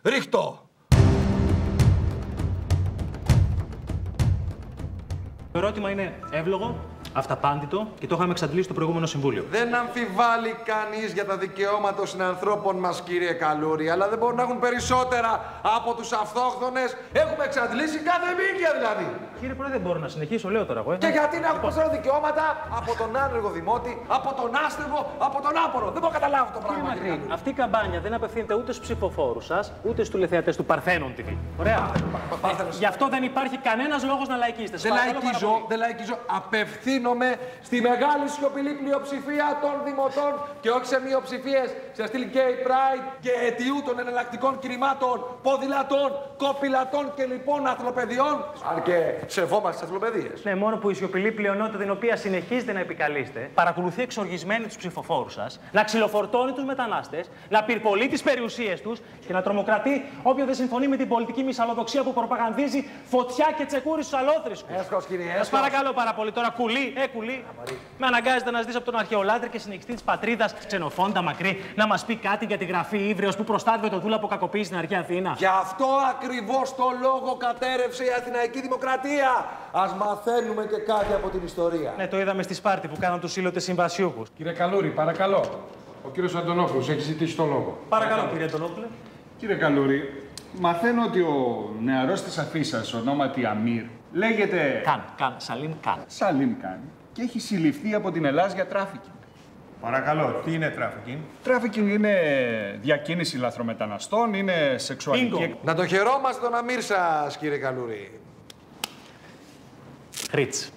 Ρίχτω. Το ερώτημα είναι εύλογο, αυταπάντητο και το είχαμε εξαντλήσει στο προηγούμενο συμβούλιο. Δεν αμφιβάλλει κανείς για τα δικαιώματα των συνανθρώπων μας, κύριε Καλούρη, αλλά δεν μπορούν να έχουν περισσότερα από τους αυτόχθονες. Έχουμε εξαντλήσει κάθε μήκια δηλαδή. Κύριε Πρόεδρε, δεν μπορώ να συνεχίσω, λέω τώρα εγώ. Και γιατί να έχουμε περισσότερα δικαιώματα από τον άνεργο δημότη, από τον άστεγο, από τον άπορο. Δεν μπορώ να καταλάβω το πράγμα. Κύριε Μακρύ, αυτή η καμπάνια δεν απευθύνεται ούτε στους ψηφοφόρους σας, ούτε στους τηλεθεατές του Παρθένων TV. Ωραία. Γι' αυτό δεν υπάρχει κανένας λόγος να λαϊκίσετε. Δεν λαϊκίζω. Απευθύνομαι στη μεγάλη σιωπηλή πλειοψηφία των δημοτών και όχι σε μειοψηφίες, σε στυλ gay pride και αιτιού των εναλλακτικών κινημάτων, ποδηλατών, κοπηλατών και λοιπόν αθλοπαιδιών. Αν και σεβόμαστε τις αθλοπαιδίες. Ναι, μόνο που η σιωπηλή πλειονότητα, την οποία συνεχίζετε να επικαλείστε, παρακολουθεί εξοργισμένη τους ψηφοφόρους σας, να ξυλοφορτώνει τους μετανάστες, να πυρπολεί τις περιουσίες τους και να τρομοκρατεί όποιον δεν συμφωνεί με την πολιτική μυσαλλοδοξία που προπαγανδίζει φωτιά και τσεκούρι στους αλόθρησκους. Σας παρακαλώ πάρα πολύ τώρα, κουλή, κουλή. Με αναγκάζεται να ζητήσω από τον αρχαιολάτρη και συνεχιστή της πατρίδας, ξενοφόντα Μακρύ, να μας πει κάτι για τη γραφή Ύβρεως που προστάτευε το δούλο από κακοποίηση στην αρχαία Αθήνα. Γι' αυτό ακριβώς το λόγο κατέρευσε η Αθηναϊκή Δημοκρατία. Ας μαθαίνουμε και κάτι από την ιστορία. Ναι, το είδαμε στη Σπάρτη που κάναν τους σύλλοτες συμβασιούχους. Κύριε Καλούρη, παρακαλώ. Ο κύριος Αντωνόπουλος έχει ζητήσει το λόγο. Παρακαλώ, κύριε Αντωνόπουλε. Κύριε Καλούρη, μαθαίνω ότι ο νεαρός της Αφίσας, ονόματι Αμίρ, λέγεται... Σαλίμ Καν. Σαλίμ Καν. Και έχει συλληφθεί από την Ελλάδα για τράφικινγκ. Παρακαλώ, τι είναι τράφικινγκ? Τράφικινγκ είναι διακίνηση λαθρομεταναστών, είναι σεξουαλική... Να το χαιρόμαστε τον Αμίρ σας, κύριε Καλούρη. Χρήτς.